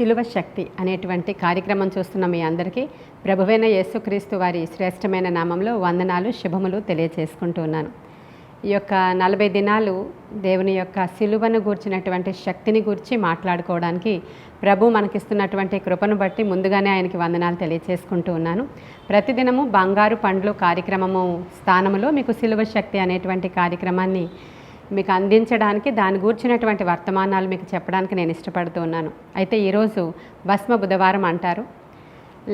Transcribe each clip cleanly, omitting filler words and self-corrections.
శిలువ శక్తి అనేటువంటి కార్యక్రమం చూస్తున్న మీ అందరికీ ప్రభువైన యేసుక్రీస్తు వారి శ్రేష్టమైన నామంలో వందనాలు శుభములు తెలియచేసుకుంటూ ఉన్నాను. ఈ యొక్క 40 దినాలు దేవుని యొక్క శిలువను గూర్చినటువంటి శక్తిని గురించి మాట్లాడుకోవడానికి ప్రభు మనకిస్తున్నటువంటి కృపను బట్టి ముందుగానే ఆయనకి వందనాలు తెలియచేసుకుంటూ ఉన్నాను. ప్రతిదినము బంగారు పండ్లు కార్యక్రమము స్థానంలో మీకు శిలువ శక్తి అనేటువంటి కార్యక్రమాన్ని మీకు అందించడానికి దాని గూర్చినటువంటి వర్తమానాలు మీకు చెప్పడానికి నేను ఇష్టపడుతూ ఉన్నాను. అయితే ఈరోజు భస్మ బుధవారం అంటారు.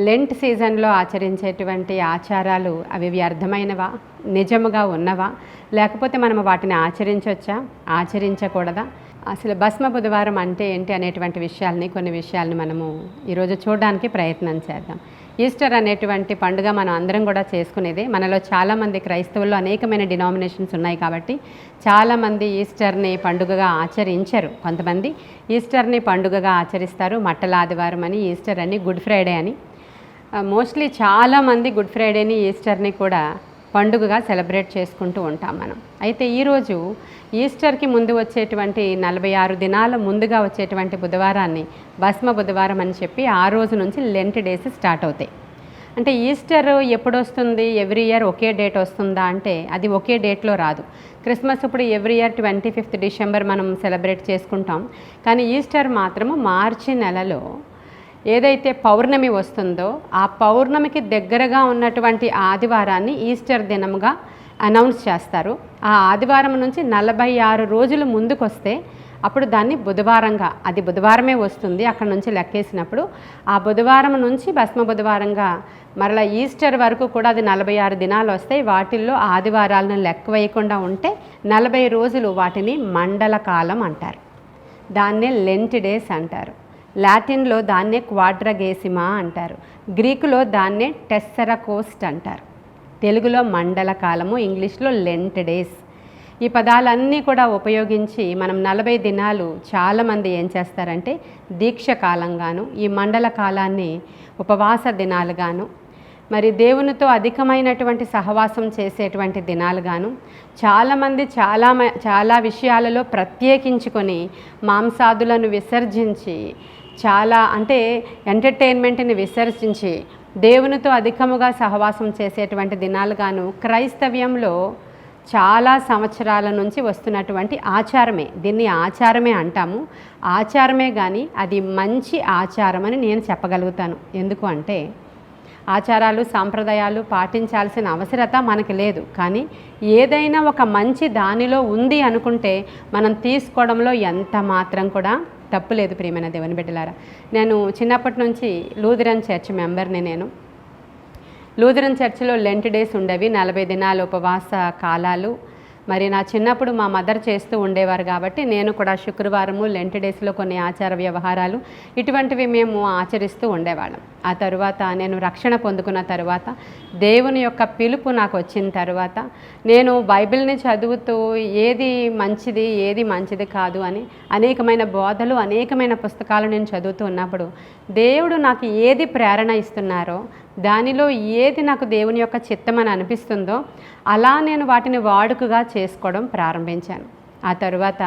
లెంట్ సీజన్లో ఆచరించేటువంటి ఆచారాలు అవి వ్యర్థమైనవా, నిజముగా ఉన్నవా, లేకపోతే మనం వాటిని ఆచరించవచ్చా, ఆచరించకూడదా, అసలు భస్మ బుధవారం అంటే ఏంటి అనేటువంటి కొన్ని విషయాలని మనము ఈరోజు చూడడానికి ప్రయత్నం చేద్దాం. ఈస్టర్ అనేటువంటి పండుగ మనం అందరం కూడా చేసుకునేదే. మనలో చాలామంది క్రైస్తవుల్లో అనేకమైన డినామినేషన్స్ ఉన్నాయి కాబట్టి చాలామంది ఈస్టర్ని పండుగగా ఆచరించరు. కొంతమంది ఈస్టర్ని పండుగగా ఆచరిస్తారు. మట్టల ఆదివారం అని, ఈస్టర్ అని, గుడ్ ఫ్రైడే అని. మోస్ట్లీ చాలామంది గుడ్ ఫ్రైడేని, ఈస్టర్ని కూడా పండుగగా సెలబ్రేట్ చేసుకుంటూ ఉంటాం మనం. అయితే ఈరోజు ఈస్టర్కి ముందు వచ్చేటువంటి 46 దినాల ముందుగా వచ్చేటువంటి బుధవారాన్ని భస్మ బుధవారం అని చెప్పి ఆ రోజు నుంచి లెంట్ డేస్ స్టార్ట్ అవుతాయి. అంటే ఈస్టర్ ఎప్పుడు వస్తుంది, ఎవ్రీ ఇయర్ ఒకే డేట్ వస్తుందా అంటే అది ఒకే డేట్లో రాదు. క్రిస్మస్ ఇప్పుడు ఎవ్రీ ఇయర్ 25th డిసెంబర్ మనం సెలబ్రేట్ చేసుకుంటాం. కానీ ఈస్టర్ మాత్రము మార్చి నెలలో ఏదైతే పౌర్ణమి వస్తుందో ఆ పౌర్ణమికి దగ్గరగా ఉన్నటువంటి ఆదివారాన్ని ఈస్టర్ దినముగా అనౌన్స్ చేస్తారు. ఆ ఆదివారం నుంచి 46 రోజులు ముందుకొస్తే అప్పుడు దాన్ని బుధవారంగా, అది బుధవారమే వస్తుంది అక్కడ నుంచి లెక్కేసినప్పుడు, ఆ బుధవారం నుంచి భస్మ బుధవారంగా మరలా ఈస్టర్ వరకు కూడా అది 46 దినాలు వస్తాయి. వాటిల్లో ఆదివారాలను లెక్క వేయకుండా ఉంటే 40 రోజులు వాటిని మండల కాలం అంటారు. దాన్నే లెంట్ డేస్ అంటారు. లాటిన్లో దాన్నే క్వాడ్రగేసిమా అంటారు. గ్రీకులో దాన్నే టెస్సరకోస్ట్ అంటారు. తెలుగులో మండల కాలము, ఇంగ్లీష్లో లెంట్ డేస్. ఈ పదాలన్నీ కూడా ఉపయోగించి మనం 40 దినాలు చాలామంది ఏం చేస్తారంటే దీక్ష కాలంగాను, ఈ మండల కాలాన్ని ఉపవాస దినాలుగాను, మరి దేవునితో అధికమైనటువంటి సహవాసం చేసేటువంటి దినాలుగాను, చాలామంది చాలా విషయాలలో ప్రత్యేకించుకొని మాంసాదులను విసర్జించి, చాలా అంటే ఎంటర్టైన్మెంట్ని విసర్జించి దేవునితో అధికముగా సహవాసం చేసేటువంటి దినాలుగాను క్రైస్తవ్యంలో చాలా సంవత్సరాల నుంచి వస్తున్నటువంటి ఆచారమే. దీన్ని ఆచారమే అంటాము. ఆచారమే కానీ అది మంచి ఆచారం అని నేను చెప్పగలుగుతాను. ఎందుకు అంటే ఆచారాలు సాంప్రదాయాలు పాటించాల్సిన అవసరత మనకి లేదు. కానీ ఏదైనా ఒక మంచి దానిలో ఉంది అనుకుంటే మనం తీసుకోవడంలో ఎంత మాత్రం కూడా తప్పు లేదు. ప్రియమైన దేవుని బిడ్డలారా, నేను చిన్నప్పటి నుంచి లూథరన్ చర్చ్ మెంబర్ని. నేను లూథరన్ చర్చిలో లెంట్ డేస్ ఉండేవి, 40 దినాల ఉపవాస కాలాలు. మరి నా చిన్నప్పుడు మా మదర్ చేస్తూ ఉండేవారు కాబట్టి నేను కూడా శుక్రవారము లెంట్ డేస్లో కొన్ని ఆచార వ్యవహారాలు ఇటువంటివి మేము ఆచరిస్తూ ఉండేవాళ్ళం. ఆ తరువాత నేను రక్షణ పొందుకున్న తర్వాత, దేవుని యొక్క పిలుపు నాకు వచ్చిన తర్వాత, నేను బైబిల్ని చదువుతూ ఏది మంచిది కాదు అని అనేకమైన బోధలు, అనేకమైన పుస్తకాలు నేను చదువుతూ ఉన్నప్పుడు దేవుడు నాకు ఏది ప్రేరణ ఇస్తున్నారో, దానిలో ఏది నాకు దేవుని యొక్క చిత్తం అని అనిపిస్తుందో అలా నేను వాటిని వాడుకగా చేసుకోవడం ప్రారంభించాను. ఆ తరువాత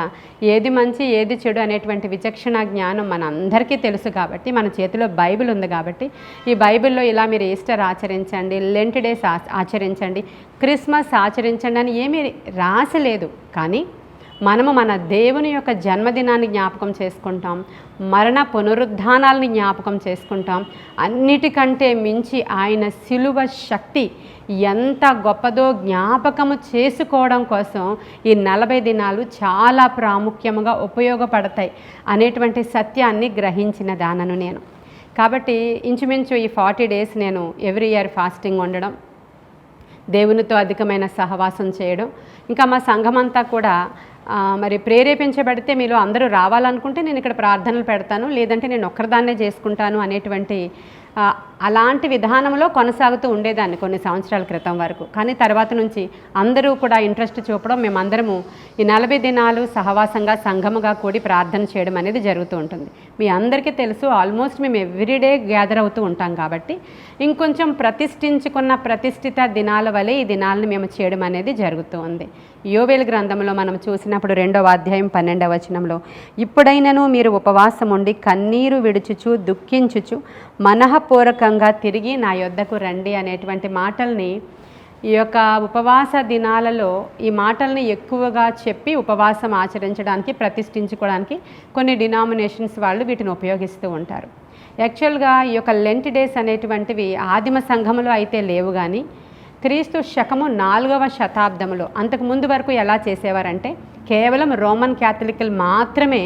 ఏది మంచి ఏది చెడు అనేటువంటి విచక్షణ జ్ఞానం మన అందరికీ తెలుసు కాబట్టి, మన చేతిలో బైబిల్ ఉంది కాబట్టి, ఈ బైబిల్లో ఇలా మీరు ఈస్టర్ ఆచరించండి, లెంట్ డేస్ ఆచరించండి, క్రిస్మస్ ఆచరించండి అని ఏమీ రాసలేదు. కానీ మనము మన దేవుని యొక్క జన్మదినాన్ని జ్ఞాపకం చేసుకుంటాం, మరణ పునరుద్ధానాలని జ్ఞాపకం చేసుకుంటాం. అన్నిటికంటే మించి ఆయన శిలువ శక్తి ఎంత గొప్పదో జ్ఞాపకము చేసుకోవడం కోసం ఈ 40 దినాలు చాలా ప్రాముఖ్యముగా ఉపయోగపడతాయి అనేటువంటి సత్యాన్ని గ్రహించిన దానను నేను. కాబట్టి ఇంచుమించు ఈ 40 డేస్ నేను ఎవ్రీ ఇయర్ ఫాస్టింగ్ ఉండడం, దేవునితో అధికమైన సహవాసం చేయడం, ఇంకా మా సంఘమంతా కూడా మరి ప్రేరేపించబడితే మీలో అందరూ రావాలనుకుంటే నేను ఇక్కడ ప్రార్థనలు పెడతాను, లేదంటే నేను ఒక్కరిదాన్నే చేసుకుంటాను అనేటువంటి అలాంటి విధానంలో కొనసాగుతూ ఉండేదాన్ని కొన్ని సంవత్సరాల క్రితం వరకు. కానీ తర్వాత నుంచి అందరూ కూడా ఇంట్రెస్ట్ చూపడం, మేమందరము ఈ 40 దినాలు సహవాసంగా సంఘముగా కూడి ప్రార్థన చేయడం అనేది జరుగుతూ ఉంటుంది. మీ అందరికీ తెలుసు, ఆల్మోస్ట్ మేము ఎవ్రీడే గ్యాదర్ అవుతూ ఉంటాం కాబట్టి ఇంకొంచెం ప్రతిష్ఠిత దినాల వలె ఈ దినాలను మేము చేయడం అనేది జరుగుతూ ఉంది. యోవేలు గ్రంథంలో మనం చూసినప్పుడు 2వ అధ్యాయం 12వ వచనంలో, ఇప్పుడైనను మీరు ఉపవాసం ఉండి కన్నీరు విడుచుచు దుఃఖించుచు మనఃపూర్వకంగా తిరిగి నా యొద్దకు రండి అనేటువంటి మాటల్ని ఈ యొక్క ఉపవాస దినాలలో ఈ మాటల్ని ఎక్కువగా చెప్పి ఉపవాసం ఆచరించడానికి, ప్రతిష్ఠించుకోవడానికి కొన్ని డినామినేషన్స్ వాళ్ళు వీటిని ఉపయోగిస్తూ ఉంటారు. యాక్చువల్గా ఈ యొక్క లెంట్ డేస్ అనేటువంటివి ఆదిమ సంఘములో అయితే లేవు, కానీ క్రీస్తు శకము 4వ శతాబ్దంలో అంతకుముందు వరకు ఎలా చేసేవారంటే కేవలం రోమన్ క్యాథలిక్లు మాత్రమే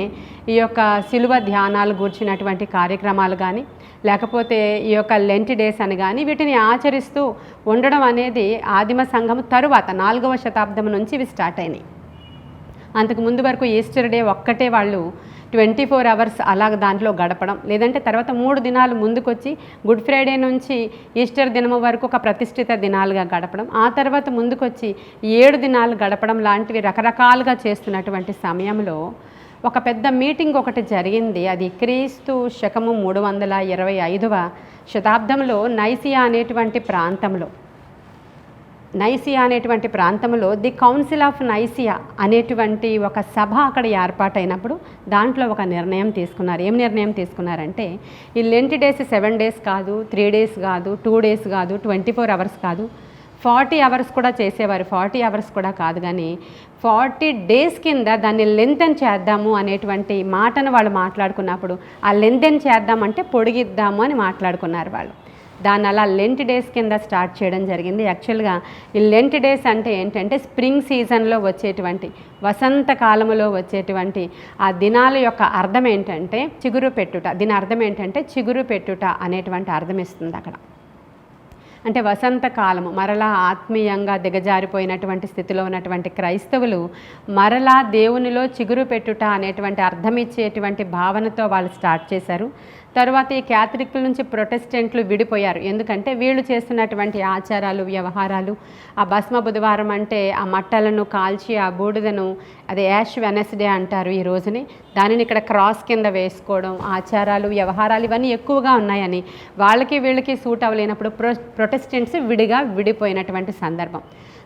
ఈ యొక్క శిలువ ధ్యానాలు గూర్చినటువంటి కార్యక్రమాలు కానీ, లేకపోతే ఈ యొక్క లెంట్ డేస్ అని కానీ వీటిని ఆచరిస్తూ ఉండడం అనేది ఆదిమ సంఘము తరువాత 4వ శతాబ్దం నుంచి ఇవి స్టార్ట్ అయినాయి. అంతకుముందు వరకు ఈస్టర్ డే ఒక్కటే వాళ్ళు 24 అవర్స్ అలాగ దాంట్లో గడపడం, లేదంటే తర్వాత 3 దినాలు ముందుకొచ్చి గుడ్ ఫ్రైడే నుంచి ఈస్టర్ దినము వరకు ఒక ప్రతిష్ఠిత దినాలుగా గడపడం, ఆ తర్వాత ముందుకొచ్చి 7 దినాలు గడపడం లాంటివి రకరకాలుగా చేస్తున్నటువంటి సమయంలో ఒక పెద్ద మీటింగ్ ఒకటి జరిగింది. అది క్రీస్తు శకము 325వ శతాబ్దంలో నైసియా అనేటువంటి ప్రాంతంలో ది కౌన్సిల్ ఆఫ్ నైసియా అనేటువంటి ఒక సభ అక్కడ ఏర్పాటైనప్పుడు దాంట్లో ఒక నిర్ణయం తీసుకున్నారు. ఏం నిర్ణయం తీసుకున్నారంటే ఈ లెంట్ డేస్ 7 డేస్ కాదు, 3 డేస్ కాదు, 2 డేస్ కాదు, 24 అవర్స్ కాదు, 40 అవర్స్ కూడా చేసేవారు. 40 అవర్స్ కూడా కాదు, కానీ 40 డేస్ కింద దాన్ని లెంతెన్ చేద్దాము అనేటువంటి మాటను వాళ్ళు మాట్లాడుకున్నప్పుడు ఆ లెంతెన్ చేద్దామంటే పొడిగిద్దాము అని మాట్లాడుకున్నారు వాళ్ళు. దాన్ని అలా లెంట్ డేస్ కింద స్టార్ట్ చేయడం జరిగింది. యాక్చువల్గా ఈ లెంట్ డేస్ అంటే ఏంటంటే స్ప్రింగ్ సీజన్లో వచ్చేటువంటి, వసంతకాలంలో వచ్చేటువంటి ఆ దినాల యొక్క అర్థం ఏంటంటే చిగురు పెట్టుట. దీని అర్థం ఏంటంటే చిగురు పెట్టుట అనేటువంటి అర్థం ఇస్తుంది అక్కడ. అంటే వసంతకాలము, మరలా ఆత్మీయంగా దిగజారిపోయినటువంటి స్థితిలో ఉన్నటువంటి క్రైస్తవులు మరలా దేవునిలో చిగురు పెట్టుట అనేటువంటి అర్థం ఇచ్చేటువంటి భావనతో వాళ్ళు స్టార్ట్ చేశారు. తర్వాత ఈ క్యాథలిక్ల నుంచి ప్రొటెస్టెంట్లు విడిపోయారు. ఎందుకంటే వీళ్ళు చేస్తున్నటువంటి ఆచారాలు, వ్యవహారాలు, ఆ భస్మ బుధవారం అంటే ఆ మట్టలను కాల్చి ఆ బూడిదను, అది యాష్ వెనస్డే అంటారు ఈ రోజుని, దానిని ఇక్కడ క్రాస్ కింద వేసుకోవడం, ఆచారాలు, వ్యవహారాలు ఇవన్నీ ఎక్కువగా ఉన్నాయని వాళ్ళకి వీళ్ళకి సూట్ అవ్వలేనప్పుడు ప్రొటెస్టెంట్స్ విడిపోయినటువంటి సందర్భం.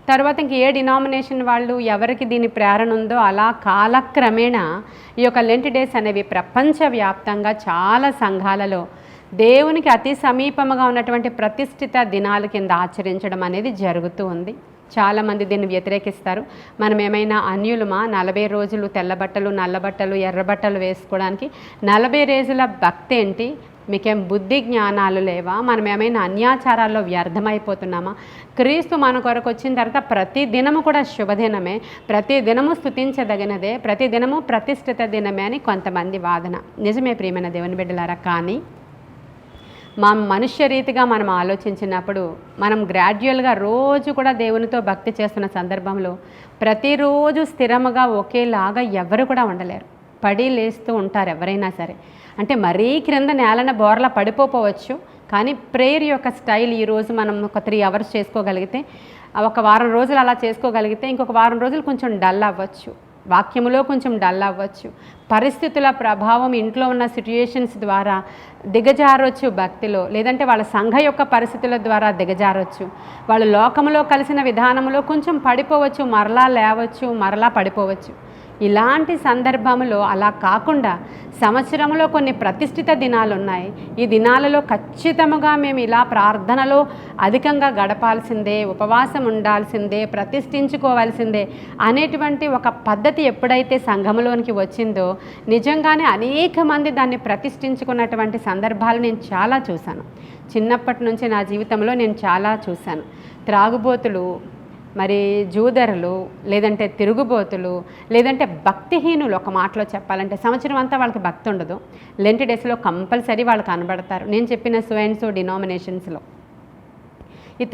తర్వాత ఇంక ఏ డినామినేషన్ వాళ్ళు ఎవరికి దీని ప్రేరణ ఉందో అలా కాలక్రమేణా ఈ యొక్క లెంట్ డేస్ అనేవి ప్రపంచవ్యాప్తంగా చాలా సంఘాలలో దేవునికి అతి సమీపముగా ఉన్నటువంటి ప్రతిష్ఠిత దినాల కింద ఆచరించడం అనేది జరుగుతూ ఉంది. చాలామంది దీన్ని వ్యతిరేకిస్తారు. మనం ఏమైనా అన్యులమా 40 రోజులు తెల్లబట్టలు, నల్లబట్టలు, ఎర్రబట్టలు వేసుకోవడానికి? 40 రోజుల భక్తి ఏంటి? మీకేం బుద్ధి జ్ఞానాలు లేవా? మనం ఏమైనా అన్యాచారాల్లో వ్యర్థమైపోతున్నామా? క్రీస్తు మన కొరకు వచ్చిన తర్వాత ప్రతి దినము కూడా శుభదినమే, ప్రతి దినము స్తుతించదగినదే, ప్రతి దినము ప్రతిష్ఠిత దినమే అని కొంతమంది వాదన. నిజమే ప్రియమైన దేవుని బిడ్డలారా, కానీ మనుష్య రీతిగా మనం ఆలోచించినప్పుడు మనం గ్రాడ్యువల్గా రోజు కూడా దేవునితో భక్తి చేస్తున్న సందర్భంలో ప్రతిరోజు స్థిరముగా ఒకేలాగా ఎవరు కూడా ఉండలేరు. పడి లేస్తూ ఉంటారు ఎవరైనా సరే. అంటే మరీ క్రింద నేలన బోర్లా పడిపోవచ్చు, కానీ ప్రేయర్ యొక్క స్టైల్ ఈరోజు మనం ఒక 3 అవర్స్ చేసుకోగలిగితే, ఒక వారం రోజులు అలా చేసుకోగలిగితే ఇంకొక వారం రోజులు కొంచెం డల్ అవ్వచ్చు, వాక్యములో కొంచెం డల్ అవ్వచ్చు, పరిస్థితుల ప్రభావం ఇంట్లో ఉన్న సిట్యుయేషన్స్ ద్వారా దిగజారొచ్చు భక్తిలో, లేదంటే వాళ్ళ సంఘ యొక్క పరిస్థితుల ద్వారా దిగజారొచ్చు, వాళ్ళు లోకంలో కలిసిన విధానంలో కొంచెం పడిపోవచ్చు, మరలా లేవచ్చు, మరలా పడిపోవచ్చు. ఇలాంటి సందర్భంలో అలా కాకుండా సంవత్సరంలో కొన్ని ప్రతిష్ఠిత దినాలు ఉన్నాయి. ఈ దినాలలో ఖచ్చితంగా మేము ఇలా ప్రార్థనలో అధికంగా గడపాల్సిందే, ఉపవాసం ఉండాల్సిందే, ప్రతిష్ఠించుకోవాల్సిందే అనేటువంటి ఒక పద్ధతి ఎప్పుడైతే సంఘంలోనికి వచ్చిందో నిజంగానే అనేక మంది దాన్ని ప్రతిష్ఠించుకున్నటువంటి సందర్భాలు నేను చాలా చూశాను. చిన్నప్పటి నుంచి నా జీవితంలో నేను చాలా చూశాను. త్రాగుబోతులు, మరి జూదరులు, లేదంటే తిరుగుబోతులు, లేదంటే భక్తిహీనులు, ఒక మాటలో చెప్పాలంటే సంవత్సరం అంతా వాళ్ళకి భక్తి ఉండదు, లెంట్ డేస్లో కంపల్సరీ వాళ్ళు కనబడతారు. నేను చెప్పిన సో డినామినేషన్స్లో ఈ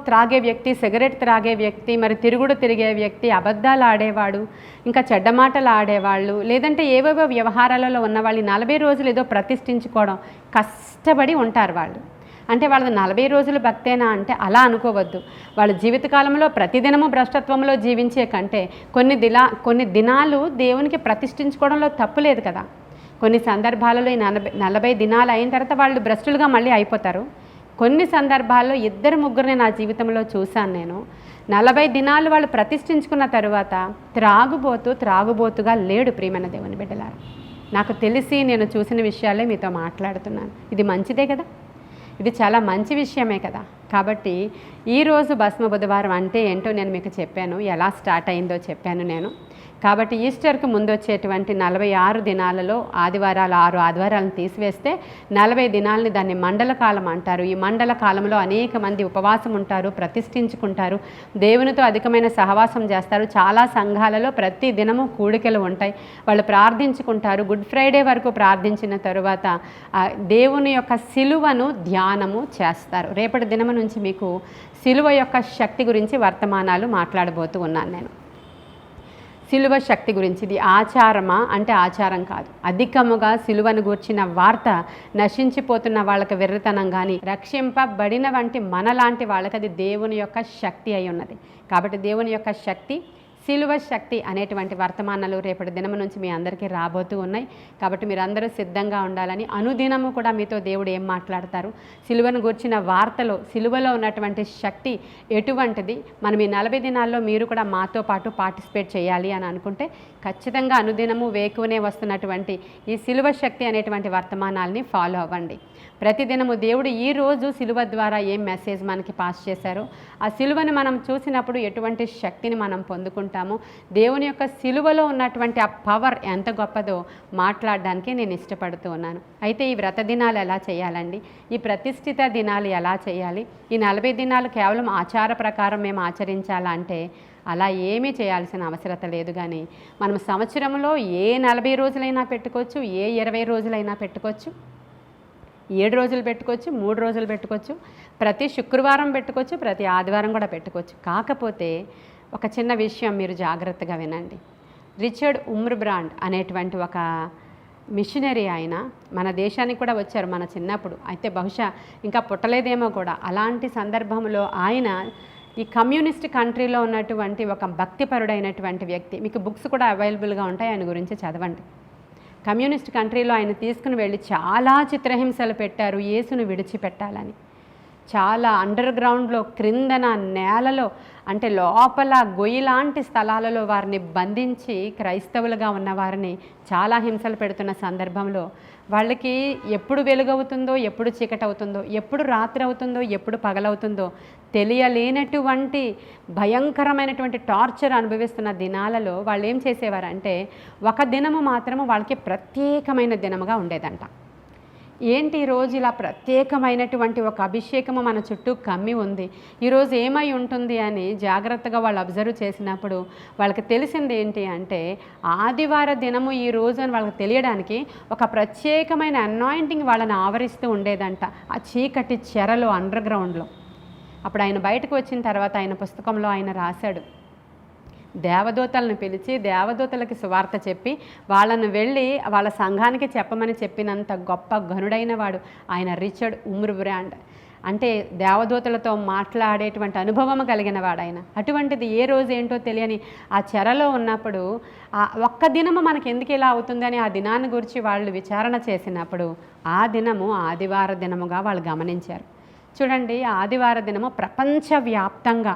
త్రాగే వ్యక్తి, సిగరెట్ త్రాగే వ్యక్తి, మరి తిరిగే వ్యక్తి, అబద్ధాలు ఆడేవాడు, ఇంకా చెడ్డ మాటలు ఆడేవాళ్ళు, లేదంటే ఏవేవో వ్యవహారాలలో ఉన్నవాళ్ళు 40 రోజులు ఏదో ప్రతిష్ఠించుకోవడం కష్టపడి ఉంటారు వాళ్ళు. అంటే వాళ్ళది 40 రోజులు భక్తేనా అంటే అలా అనుకోవద్దు. వాళ్ళ జీవితకాలంలో ప్రతిదినము భ్రష్టత్వంలో జీవించే కంటే కొన్ని దినాలు దేవునికి ప్రతిష్ఠించుకోవడంలో తప్పు లేదు కదా. కొన్ని సందర్భాలలో ఈ 40 దినాలు అయిన తర్వాత వాళ్ళు భ్రష్టులుగా మళ్ళీ అయిపోతారు. కొన్ని సందర్భాల్లో 2-3 నా జీవితంలో చూశాను నేను. 40 దినాలు వాళ్ళు ప్రతిష్ఠించుకున్న తరువాత త్రాగుబోతుగా లేడు. ప్రియమైన దేవుని బిడ్డలారా, నాకు తెలిసి నేను చూసిన విషయాలే మీతో మాట్లాడుతున్నాను. ఇది మంచిదే కదా, ఇది చాలా మంచి విషయమే కదా. కాబట్టి ఈరోజు భస్మ బుధవారం అంటే ఏంటో నేను మీకు చెప్పాను, ఎలా స్టార్ట్ అయిందో చెప్పాను నేను. కాబట్టి ఈస్టర్కి ముందు వచ్చేటువంటి 46 దినాలలో ఆదివారాలు 6 ఆదివారాలను తీసివేస్తే 40 దినాలని దాన్ని మండల కాలం అంటారు. ఈ మండల కాలంలో అనేక మంది ఉపవాసం ఉంటారు, ప్రతిష్ఠించుకుంటారు, దేవునితో అధికమైన సహవాసం చేస్తారు. చాలా సంఘాలలో ప్రతి దినము కూడికలు ఉంటాయి, వాళ్ళు ప్రార్థించుకుంటారు. గుడ్ ఫ్రైడే వరకు ప్రార్థించిన తరువాత దేవుని యొక్క సిలువను ధ్యానము చేస్తారు. రేపటి దినము నుంచి మీకు సిలువ యొక్క శక్తి గురించి వర్తమానాలు మాట్లాడబోతూ ఉన్నాను నేను. సిలువ శక్తి గురించి. ఇది ఆచారమా అంటే ఆచారం కాదు. అధికముగా సిలువను గూర్చిన వార్త నశించిపోతున్న వాళ్ళకి వెర్రితనం కానీ, రక్షింపబడిన వంటి మనలాంటి వాళ్ళకి అది దేవుని యొక్క శక్తి అయి ఉన్నది. కాబట్టి దేవుని యొక్క శక్తి, సిలువ శక్తి అనేటువంటి వర్తమానాలు రేపటి దినము నుంచి మీ అందరికీ రాబోతూ ఉన్నాయి. కాబట్టి మీరు అందరూ సిద్ధంగా ఉండాలని, అనుదినము కూడా మీతో దేవుడు ఏం మాట్లాడతారు, సిలువను గూర్చిన వార్తలో సిలువలో ఉన్నటువంటి శక్తి ఎటువంటిది, మనం ఈ 40 దినాల్లో మీరు కూడా మాతో పాటు పార్టిసిపేట్ చేయాలి అని అనుకుంటే ఖచ్చితంగా అనుదినము వేకువనే వస్తున్నటువంటి ఈ సిలువ శక్తి అనేటువంటి వర్తమానాల్ని ఫాలో అవ్వండి. ప్రతిదినము దేవుడు ఈరోజు సిలువ ద్వారా ఏం మెసేజ్ మనకి పాస్ చేశారో, ఆ సిలువని మనం చూసినప్పుడు ఎటువంటి శక్తిని మనం పొందుకుంటామో, దేవుని యొక్క సిలువలో ఉన్నటువంటి ఆ పవర్ ఎంత గొప్పదో మాట్లాడడానికి నేను ఇష్టపడుతూ ఉన్నాను. అయితే ఈ వ్రత దినాలు ఎలా చేయాలండి, ఈ ప్రతిష్ఠిత దినాలు ఎలా చేయాలి, ఈ 40 దినాలు కేవలం ఆచార ప్రకారం మేము ఆచరించాలా అంటే అలా ఏమీ చేయాల్సిన అవసరత లేదు. కానీ మనం సంవత్సరంలో ఏ 40 రోజులైనా పెట్టుకోవచ్చు, ఏ 20 రోజులైనా పెట్టుకోవచ్చు, 7 రోజులు పెట్టుకోవచ్చు, 3 రోజులు పెట్టుకోవచ్చు, ప్రతి శుక్రవారం పెట్టుకోవచ్చు, ప్రతి ఆదివారం కూడా పెట్టుకోవచ్చు. కాకపోతే ఒక చిన్న విషయం మీరు జాగ్రత్తగా వినండి. రిచర్డ్ ఉమ్ర్బ్రాండ్ అనేటువంటి ఒక మిషనరీ ఆయన మన దేశానికి కూడా వచ్చారు మన చిన్నప్పుడు. అయితే బహుశా ఇంకా పుట్టలేదేమో కూడా. అలాంటి సందర్భంలో ఆయన ఈ కమ్యూనిస్ట్ కంట్రీలో ఉన్నటువంటి ఒక భక్తిపరుడైనటువంటి వ్యక్తి. మీకు బుక్స్ కూడా అవైలబుల్గా ఉంటాయి, ఆయన గురించి చదవండి. కమ్యూనిస్ట్ కంట్రీలో ఆయన తీసుకుని వెళ్ళి చాలా చిత్రహింసలు పెట్టారు యేసును విడిచిపెట్టాలని. చాలా అండర్ గ్రౌండ్లో, క్రిందన నేలలో, అంటే లోపల గొయ్యిలాంటి స్థలాలలో వారిని బంధించి క్రైస్తవులుగా ఉన్న వారిని చాలా హింసలు పెడుతున్న సందర్భంలో వాళ్ళకి ఎప్పుడు వెలుగవుతుందో, ఎప్పుడు చీకటి అవుతుందో, ఎప్పుడు రాత్రి అవుతుందో, ఎప్పుడు పగలవుతుందో తెలియలేనటువంటి భయంకరమైనటువంటి టార్చర్ అనుభవిస్తున్న దినాలలో వాళ్ళు ఏం చేసేవారంటే ఒక దినము మాత్రము వాళ్ళకి ప్రత్యేకమైన దినముగా ఉండేదంట. ఏంటి ఈరోజు ఇలా ప్రత్యేకమైనటువంటి ఒక అభిషేకము మన చుట్టూ కమ్మి ఉంది, ఈరోజు ఏమై ఉంటుంది అని జాగ్రత్తగా వాళ్ళు అబ్జర్వ్ చేసినప్పుడు వాళ్ళకి తెలిసింది ఏంటి అంటే ఆదివార దినము ఈ రోజు అని వాళ్ళకి తెలియడానికి ఒక ప్రత్యేకమైన అనాయింటింగ్ వాళ్ళని ఆవరిస్తూ ఉండేదంట ఆ చీకటి చెరలో, అండర్ గ్రౌండ్లో. అప్పుడు ఆయన బయటకు వచ్చిన తర్వాత ఆయన పుస్తకంలో ఆయన రాశాడు, దేవదూతలను పిలిచి దేవదూతలకి సువార్త చెప్పి వాళ్ళను వెళ్ళి వాళ్ళ సంఘానికి చెప్పమని చెప్పినంత గొప్ప ఘనుడైన వాడు ఆయన రిచర్డ్ ఉమ్ర్బ్రాండ్. అంటే దేవదూతలతో మాట్లాడేటువంటి అనుభవం కలిగిన వాడు ఆయన. అటువంటిది ఏ రోజు ఏంటో తెలియని ఆ చెరలో ఉన్నప్పుడు ఆ ఒక్క దినము మనకి ఎందుకు ఇలా అవుతుందని ఆ దినాన్ని గురించి వాళ్ళు విచారణ చేసినప్పుడు ఆ దినము ఆదివార దినముగా వాళ్ళు గమనించారు. చూడండి, ఆదివార దినము ప్రపంచవ్యాప్తంగా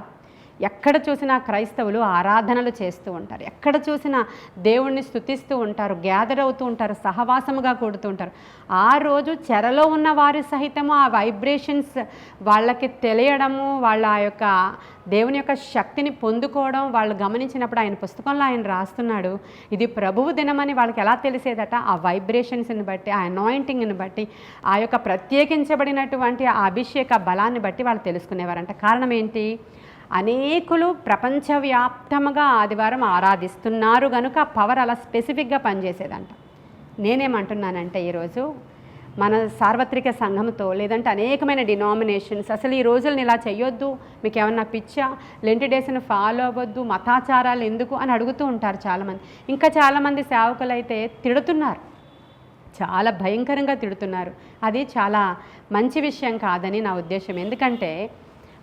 ఎక్కడ చూసినా క్రైస్తవులు ఆరాధనలు చేస్తూ ఉంటారు, ఎక్కడ చూసినా దేవుణ్ణి స్తుతిస్తూ ఉంటారు, గ్యాదర్ అవుతూ ఉంటారు, సహవాసముగా కూడుతూ ఉంటారు. ఆ రోజు చెరలో ఉన్న వారి సహితము ఆ వైబ్రేషన్స్ వాళ్ళకి తెలియడము, వాళ్ళ ఆ యొక్క దేవుని యొక్క శక్తిని పొందుకోవడం వాళ్ళు గమనించినప్పుడు ఆయన పుస్తకంలో ఆయన రాస్తున్నాడు, ఇది ప్రభువు దినమని వాళ్ళకి ఎలా తెలిసేదట, ఆ వైబ్రేషన్స్ని బట్టి, ఆ అనాయింటింగ్ని బట్టి, ఆ యొక్క ప్రత్యేకించబడినటువంటి ఆ అభిషేక బలాన్ని బట్టి వాళ్ళు తెలుసుకునేవారంట. కారణం ఏంటి? అనేకులు ప్రపంచవ్యాప్తంగా ఆదివారం ఆరాధిస్తున్నారు కనుక ఆ పవర్ అలా స్పెసిఫిక్గా పనిచేసేదంట. నేనేమంటున్నానంటే ఈరోజు మన సార్వత్రిక సంఘంతో, లేదంటే అనేకమైన డినామినేషన్స్ అసలు ఈ రోజులను ఇలా చేయొద్దు, మీకు ఏమన్నా పిచ్చా, లెంటి డేస్ని ఫాలో అవ్వద్దు, మతాచారాలు ఎందుకు అని అడుగుతూ ఉంటారు చాలామంది. ఇంకా చాలామంది సేవకులు అయితే తిడుతున్నారు, చాలా భయంకరంగా తిడుతున్నారు. అది చాలా మంచి విషయం కాదని నా ఉద్దేశం. ఎందుకంటే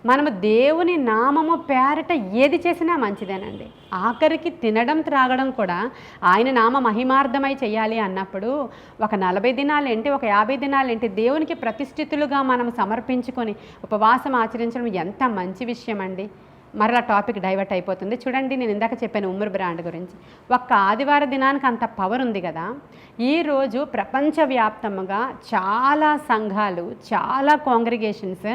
మనము దేవుని నామము పేరట ఏది చేసినా మంచిదేనండి. ఆఖరికి తినడం త్రాగడం కూడా ఆయన నామ మహిమార్థమై చేయాలి అన్నప్పుడు ఒక 40 దినాలేంటి, ఒక 50 దినాలేంటి దేవునికి ప్రతిష్ఠితులుగా మనం సమర్పించుకొని ఉపవాసం ఆచరించడం ఎంత మంచి విషయం అండి. మరలా టాపిక్ డైవర్ట్ అయిపోతుంది. చూడండి, నేను ఇందాక చెప్పాను ఉమ్మర్ బ్రాండ్ గురించి. ఒక్క ఆదివార దినానికి అంత పవర్ ఉంది కదా. ఈరోజు ప్రపంచవ్యాప్తంగా చాలా సంఘాలు, చాలా కాంగ్రిగేషన్స్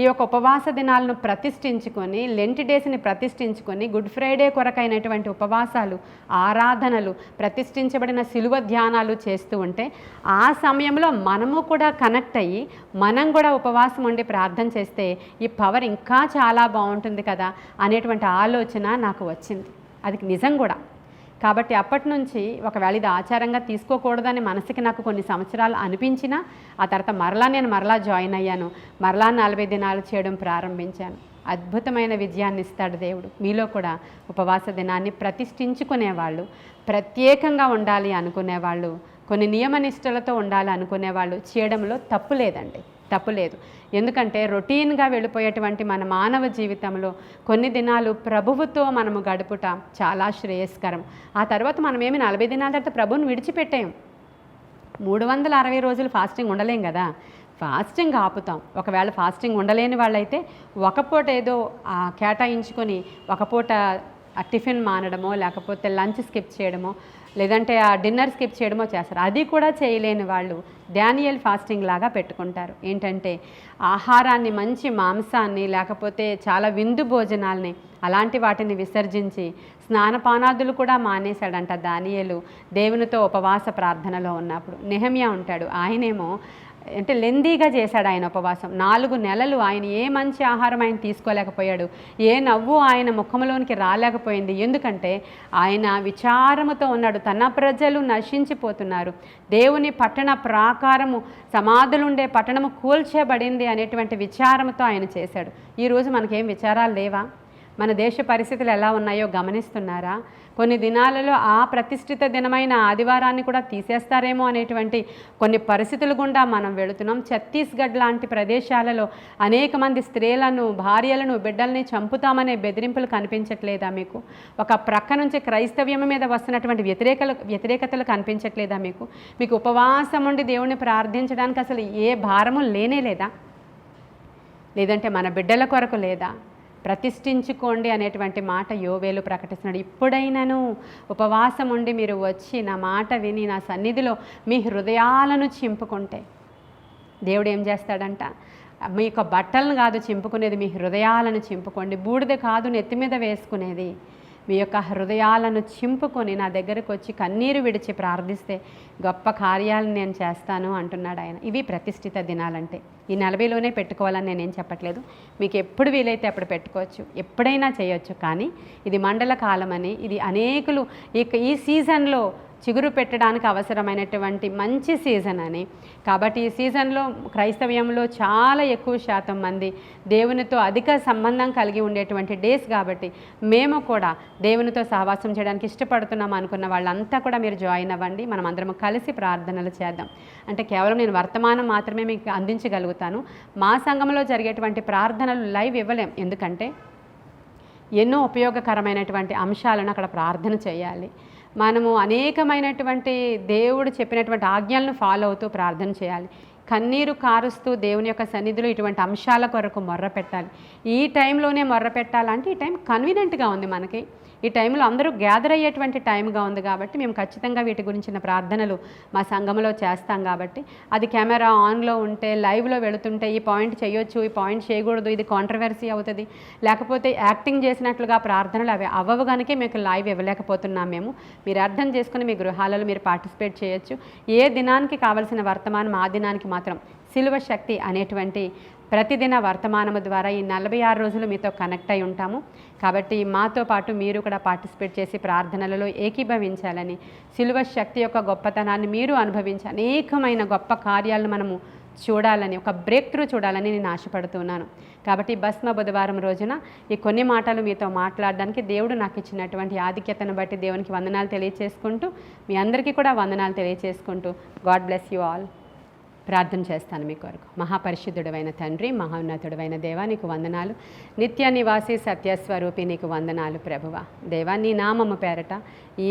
ఈ యొక్క ఉపవాస దినాలను ప్రతిష్ఠించుకొని, లెంట్ డేస్ని ప్రతిష్ఠించుకొని, గుడ్ ఫ్రైడే కొరకైనటువంటి ఉపవాసాలు, ఆరాధనలు, ప్రతిష్ఠించబడిన శిలువ ధ్యానాలు చేస్తూ ఉంటే ఆ సమయంలో మనము కూడా కనెక్ట్ అయ్యి మనం కూడా ఉపవాసం ఉండి ప్రార్థన చేస్తే ఈ పవర్ ఇంకా చాలా బాగుంటుంది కదా అనేటువంటి ఆలోచన నాకు వచ్చింది. అది నిజం కూడా. కాబట్టి అప్పటి నుంచి ఒకవేళ ఇది ఆచారంగా తీసుకోకూడదని మనసుకి నాకు కొన్ని సంవత్సరాలు అనిపించినా ఆ తర్వాత మరలా జాయిన్ అయ్యాను. మరలా 40 దినాలు చేయడం ప్రారంభించాను. అద్భుతమైన విజయాన్ని ఇస్తాడు దేవుడు. మీలో కూడా ఉపవాస దినాన్ని ప్రతిష్ఠించుకునేవాళ్ళు, ప్రత్యేకంగా ఉండాలి అనుకునేవాళ్ళు, కొన్ని నియమనిష్టలతో ఉండాలి అనుకునేవాళ్ళు చేయడంలో తప్పు లేదండి, తప్పు లేదు. ఎందుకంటే రొటీన్గా వెళ్ళిపోయేటువంటి మన మానవ జీవితంలో కొన్ని దినాలు ప్రభువుతో మనము గడుపుట చాలా శ్రేయస్కరం. ఆ తర్వాత మనమేమి 40 దినాల తర్వాత ప్రభువుని విడిచిపెట్టాం. 360 రోజులు ఫాస్టింగ్ ఉండలేం కదా. ఫాస్టింగ్ ఆపుతాం. ఒకవేళ ఫాస్టింగ్ ఉండలేని వాళ్ళైతే ఒక పూట ఏదో కేటాయించుకొని ఒక పూట టిఫిన్ మానడమో, లేకపోతే లంచ్ స్కిప్ చేయడమో, లేదంటే ఆ డిన్నర్ స్కిప్ చేయడమో చేస్తారు. అది కూడా చేయలేని వాళ్ళు డానియల్ ఫాస్టింగ్ లాగా పెట్టుకుంటారు. ఏంటంటే ఆహారాన్ని, మంచి మాంసాన్ని, లేకపోతే చాలా విందు భోజనాల్ని, అలాంటి వాటిని విసర్జించి స్నానపానాదులు కూడా మానేశాడంట దానియేలు దేవునితో ఉపవాస ప్రార్థనలో ఉన్నప్పుడు. నెహెమ్యా ఉంటాడు, ఆయనేమో అంటే లెందీగా చేశాడు ఆయన ఉపవాసం. 4 నెలలు ఆయన ఏ మంచి ఆహారం ఆయన తీసుకోలేకపోయాడు, ఏ నవ్వు ఆయన ముఖంలోనికి రాలేకపోయింది. ఎందుకంటే ఆయన విచారముతో ఉన్నాడు. తన ప్రజలు నశించిపోతున్నారు, దేవుని పట్టణ ప్రాకారము, సమాధులుండే పట్టణము కూల్చేయబడింది అనేటువంటి విచారంతో ఆయన చేశాడు. ఈరోజు మనకేం విచారాలు లేవా? మన దేశ పరిస్థితులు ఎలా ఉన్నాయో గమనిస్తున్నారా? కొన్ని దినాలలో ఆ ప్రతిష్ఠిత దినమైన ఆదివారాన్ని కూడా తీసేస్తారేమో అనేటువంటి కొన్ని పరిస్థితులు గుండా మనం వెళుతున్నాం. ఛత్తీస్గఢ్ లాంటి ప్రదేశాలలో అనేక మంది స్త్రీలను, భార్యలను, బిడ్డల్ని చంపుతామనే బెదిరింపులు కనిపించట్లేదా మీకు? ఒక ప్రక్క నుంచి క్రైస్తవ్యం మీద వస్తున్నటువంటి వ్యతిరేకతలు కనిపించట్లేదా మీకు? మీకు ఉపవాసం ఉండి దేవుణ్ణి ప్రార్థించడానికి అసలు ఏ భారము లేనే లేదా? లేదంటే మన బిడ్డల కొరకు లేదా? ప్రతిష్ఠించుకోండి అనేటువంటి మాట యోవేలు ప్రకటిస్తున్నాడు. ఇప్పుడైనాను ఉపవాసం ఉండి మీరు వచ్చి నా మాట విని నా సన్నిధిలో మీ హృదయాలను చింపుకుంటే దేవుడు ఏం చేస్తాడంట? మీ యొక్క బట్టలను కాదు చింపుకునేది, మీ హృదయాలను చింపుకోండి. బూడిద కాదు నెత్తి మీద వేసుకునేది, మీ యొక్క హృదయాలను చింపుకొని నా దగ్గరకు వచ్చి కన్నీరు విడిచి ప్రార్థిస్తే గొప్ప కార్యాలను నేను చేస్తాను అంటున్నాడు ఆయన. ఇవి ప్రతిష్ఠిత దినాలంటే. ఈ 40లోనే పెట్టుకోవాలని నేనేం చెప్పట్లేదు, మీకు ఎప్పుడు వీలైతే అప్పుడు పెట్టుకోవచ్చు, ఎప్పుడైనా చేయొచ్చు. కానీ ఇది మండల కాలమని, ఇది అనేకులు ఈ సీజన్లో చిగురు పెట్టడానికి అవసరమైనటువంటి మంచి సీజన్ అని. కాబట్టి ఈ సీజన్లో క్రైస్తవ్యంలో చాలా ఎక్కువ శాతం మంది దేవునితో అధిక సంబంధం కలిగి ఉండేటువంటి డేస్ కాబట్టి మేము కూడా దేవునితో సహవాసం చేయడానికి ఇష్టపడుతున్నాం అనుకున్న వాళ్ళంతా కూడా మీరు జాయిన్ అవ్వండి. మనం అందరం కలిసి ప్రార్థనలు చేద్దాం. అంటే కేవలం నేను వర్తమానం మాత్రమే మీకు అందించగలుగుతాను. మా సంఘంలో జరిగేటువంటి ప్రార్థనలు లైవ్ ఇవ్వలేం, ఎందుకంటే ఎన్నో ఉపయోగకరమైనటువంటి అంశాలను అక్కడ ప్రార్థన చేయాలి. మనము అనేకమైనటువంటి దేవుడు చెప్పినటువంటి ఆజ్ఞలను ఫాలో అవుతూ ప్రార్థన చేయాలి. కన్నీరు కారుస్తూ దేవుని యొక్క సన్నిధిలో ఇటువంటి అంశాల కొరకు మొర్ర పెట్టాలి. ఈ టైంలోనే మొర్ర పెట్టాలంటే ఈ టైం కన్వీనియంట్గా ఉంది మనకి. ఈ టైంలో అందరూ గ్యాదర్ అయ్యేటువంటి టైంగా ఉంది కాబట్టి మేము ఖచ్చితంగా వీటి గురించిన ప్రార్థనలు మా సంఘంలో చేస్తాం. కాబట్టి అది కెమెరా ఆన్లో ఉంటే, లైవ్లో వెళుతుంటే ఈ పాయింట్ చేయొచ్చు, ఈ పాయింట్ చేయకూడదు, ఇది కాంట్రవర్సీ అవుతుంది, లేకపోతే యాక్టింగ్ చేసినట్లుగా ప్రార్థనలు అవి అవ్వవు కనుకే మీకు లైవ్ ఇవ్వలేకపోతున్నాం మేము. మీరు అర్థం చేసుకుని మీ గృహాలలో మీరు పార్టిసిపేట్ చేయొచ్చు. ఏ దినానికి కావలసిన వర్తమానం ఆ దినానికి మాత్రం సిలువ శక్తి అనేటువంటి ప్రతిదిన వర్తమానము ద్వారా ఈ 46 రోజులు మీతో కనెక్ట్ అయి ఉంటాము. కాబట్టి మాతో పాటు మీరు కూడా పార్టిసిపేట్ చేసి ప్రార్థనలలో ఏకీభవించాలని, సిలువ శక్తి యొక్క గొప్పతనాన్ని మీరు అనుభవించి అనేకమైన గొప్ప కార్యాలను మనము చూడాలని, ఒక బ్రేక్ త్రూ చూడాలని నేను ఆశపడుతున్నాను. కాబట్టి భస్మ బుధవారం రోజున ఈ కొన్ని మాటలు మీతో మాట్లాడడానికి దేవుడు నాకు ఇచ్చినటువంటి ఆధిక్యతను బట్టి దేవునికి వందనాలు తెలియచేసుకుంటూ, మీ అందరికీ కూడా వందనాలు తెలియచేసుకుంటూ, గాడ్ బ్లెస్ యూ ఆల్. ప్రార్థన చేస్తాను మీ కొరకు. మహాపరిశుద్ధుడైన తండ్రి, మహోన్నతుడైన దేవా, నీకు వందనాలు. నిత్య నివాసి సత్యస్వరూపి నీకు వందనాలు ప్రభువా. దేవా, నీ నామము పేరట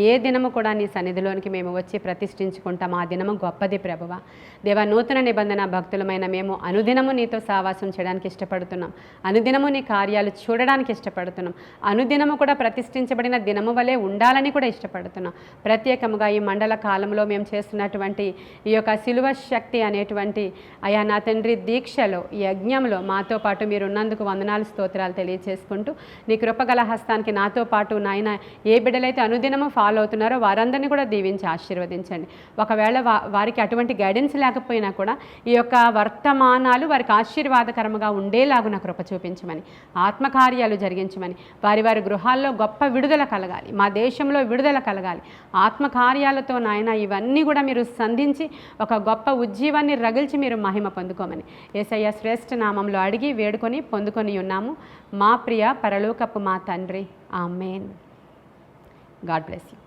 ఏ దినము కూడా నీ సన్నిధిలోనికి మేము వచ్చి ప్రతిష్ఠించుకుంటాం. ఆ దినము గొప్పది ప్రభువా. దేవా, నూతన నిబంధన భక్తులమైన మేము అనుదినము నీతో సావాసం చేయడానికి ఇష్టపడుతున్నాం. అనుదినము నీ కార్యాలు చూడడానికి ఇష్టపడుతున్నాం. అనుదినము కూడా ప్రతిష్ఠించబడిన దినము వలె ఉండాలని కూడా ఇష్టపడుతున్నాం. ప్రత్యేకముగా ఈ మండల కాలంలో మేము చేస్తున్నటువంటి ఈ యొక్క శిలువ శక్తి అనేటువంటి అయా నా తండ్రి దీక్షలో, ఈ యజ్ఞంలో మాతో పాటు మీరు ఉన్నందుకు వందనాలు, స్తోత్రాలు తెలియచేసుకుంటూ, నీ కృపగల హస్తానికి నాతో పాటు నాయన ఏ బిడ్డలైతే అనుదినము ఫాలో అవుతున్నారో వారందరినీ కూడా దీవించి ఆశీర్వదించండి. ఒకవేళ వారికి అటువంటి గైడెన్స్ లేకపోయినా కూడా ఈ యొక్క వర్తమానాలు వారికి ఆశీర్వాదకరంగా ఉండేలాగున కృప చూపించమని, ఆత్మకార్యాలు జరిగించమని, వారి వారి గృహాల్లో గొప్ప విడుదల కలగాలి, మా దేశంలో విడుదల కలగాలి. ఆత్మకార్యాలతో నాయన ఇవన్నీ కూడా మీరు సంధించి ఒక గొప్ప ఉజ్జీవాన్ని రగిల్చి మీరు మహిమ పొందుకోమని యేసయ్య శ్రేష్ఠ నామంలో అడిగి వేడుకొని పొందుకొని ఉన్నాము మా ప్రియ పరలోకపు మా తండ్రి. ఆమేన్. God bless you.